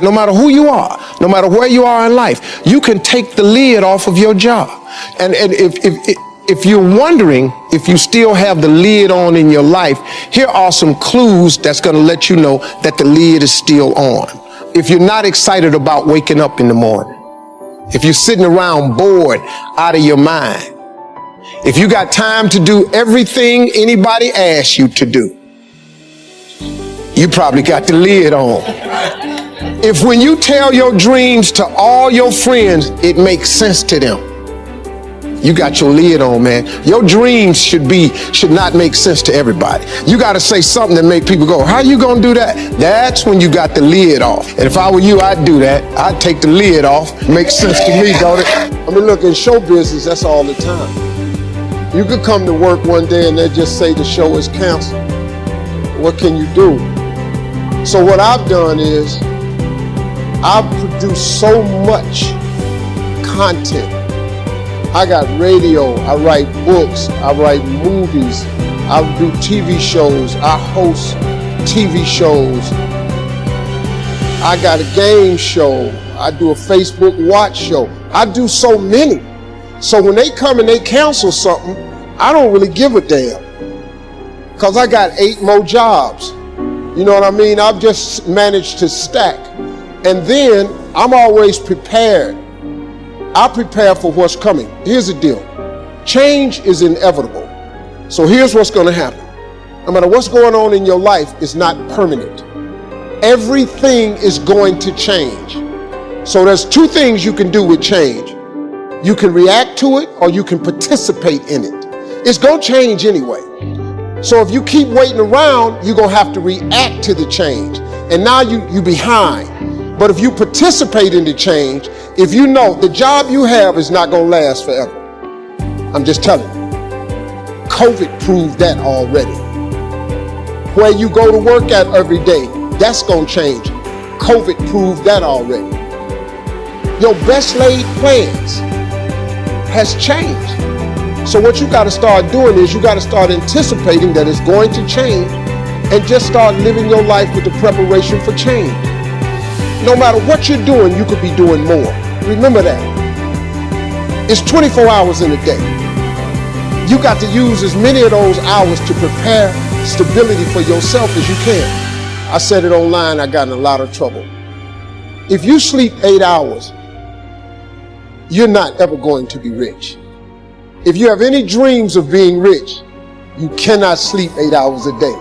No matter who you are, no matter where you are in life, you can take the lid off of your job. And if you're wondering if you still have the lid on in your life, here are some clues that's going to let you know that the lid is still on. If you're not excited about waking up in the morning, if you're sitting around bored out of your mind, if you got time to do everything anybody asks you to do, you probably got the lid on. If when you tell your dreams to all your friends, it makes sense to them, you got your lid on, man. Your dreams should not make sense to everybody. You got to say something that make people go, how you gonna do that? That's when you got the lid off. And if I were you, I'd do that. I'd take the lid off. Makes sense to me, don't it? I mean, look, in show business, that's all the time. You could come to work one day and they just say the show is canceled. What can you do? So what I've done is I've produced so much content. I got radio, I write books, I write movies, I do TV shows, I host TV shows, I got a game show, I do a Facebook watch show. I do so many. So when they come and they cancel something, I don't really give a damn, because I got 8 more jobs. You know what I mean? I've just managed to stack. And then I'm always prepared. I prepare for what's coming. Here's the deal. Change is inevitable. So here's what's going to happen. No matter what's going on in your life, it's not permanent. Everything is going to change. So there's 2 things you can do with change. You can react to it or you can participate in it. It's going to change anyway. So if you keep waiting around, you're going to have to react to the change. And now you're behind. But if you participate in the change, if you know the job you have is not going to last forever, I'm just telling you, COVID proved that already. Where you go to work at every day, that's going to change. COVID proved that already. Your best laid plans has changed. So what you got to start doing is you got to start anticipating that it's going to change and just start living your life with the preparation for change. No matter what you're doing, you could be doing more. Remember that. It's 24 hours in a day. You got to use as many of those hours to prepare stability for yourself as you can. I said it online, I got in a lot of trouble. If you sleep 8 hours, you're not ever going to be rich. If you have any dreams of being rich, you cannot sleep 8 hours a day.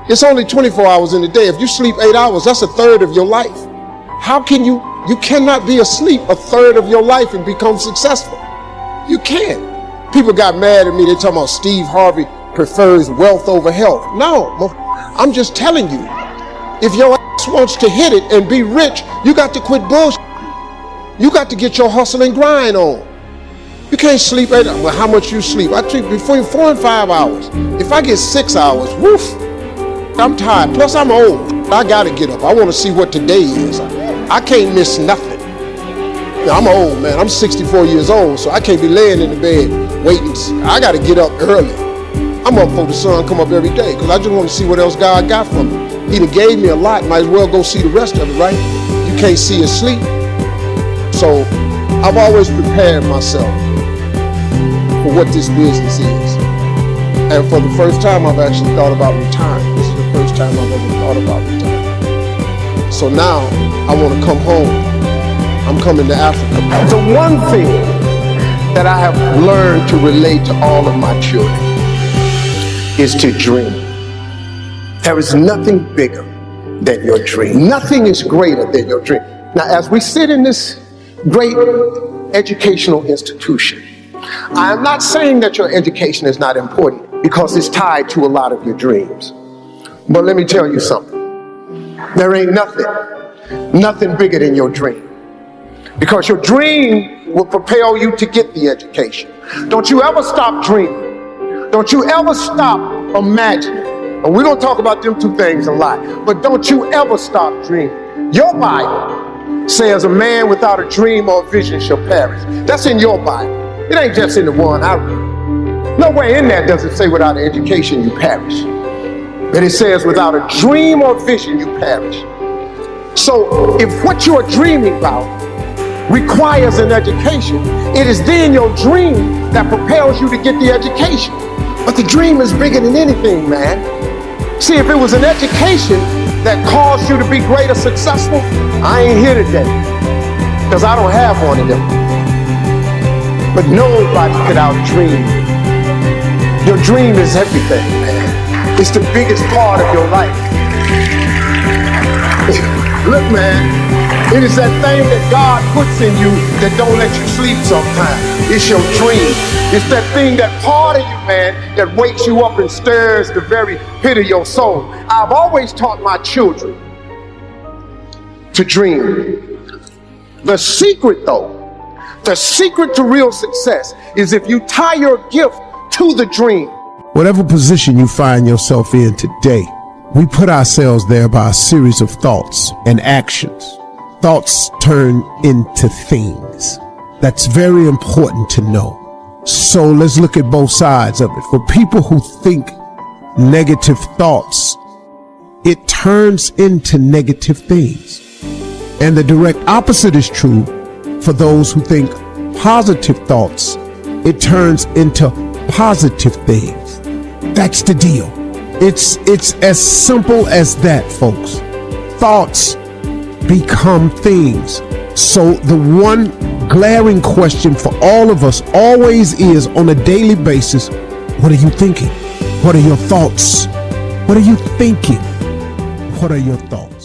It's only 24 hours in a day. If you sleep 8 hours, that's a third of your life. How can you cannot be asleep a third of your life and become successful. You can't. People got mad at me. They talking about Steve Harvey prefers wealth over health. No, I'm just telling you, if your ass wants to hit it and be rich, you got to quit bullshit. You got to get your hustle and grind on. You can't sleep 8 hours. Well, how much you sleep? I sleep between 4 and 5 hours. If I get 6 hours, woof, I'm tired. Plus, I'm old. I got to get up. I want to see what today is. I can't miss nothing. Now, I'm old, man. I'm 64 years old, so I can't be laying in the bed waiting. I got to get up early. I'm up before the sun come up every day because I just want to see what else God got for me. He done gave me a lot. Might as well go see the rest of it, right? You can't see or sleep. So I've always prepared myself for what this business is. And for the first time, I've actually thought about retiring. This is the first time I've ever thought about retiring. So now I want to come home. I'm coming to Africa. The one thing that I have learned to relate to all of my children is to dream. There is nothing bigger than your dream. Nothing is greater than your dream. Now, as we sit in this great educational institution, I am not saying that your education is not important because it's tied to a lot of your dreams. But let me tell you something. There ain't nothing bigger than your dream. Because your dream will propel you to get the education. Don't you ever stop dreaming. Don't you ever stop imagining. And we're going to talk about them 2 things a lot. But don't you ever stop dreaming. Your Bible says a man without a dream or a vision shall perish. That's in your Bible. It ain't just in the one I read. Nowhere in there does it say without an education you perish. But it says without a dream or vision you perish. So if what you're dreaming about requires an education, it is then your dream that propels you to get the education. But the dream is bigger than anything, man. See, if it was an education that caused you to be great or successful, I ain't here today, because I don't have one of them. But nobody could outdream. Your dream is everything, man. It's the biggest part of your life. Look, man, it is that thing that God puts in you that don't let you sleep sometimes. It's your dream. It's that thing, that part of you, man, that wakes you up and stirs the very pit of your soul. I've always taught my children to dream. The secret, though, the secret to real success is if you tie your gift to the dream. Whatever position you find yourself in today, we put ourselves there by a series of thoughts and actions. Thoughts turn into things. That's very important to know. So let's look at both sides of it. For people who think negative thoughts, it turns into negative things. And the direct opposite is true for those who think positive thoughts. It turns into positive things. That's the deal. It's as simple as that, folks. Thoughts become things. So the one glaring question for all of us always is, on a daily basis, what are you thinking? What are your thoughts? What are you thinking? What are your thoughts?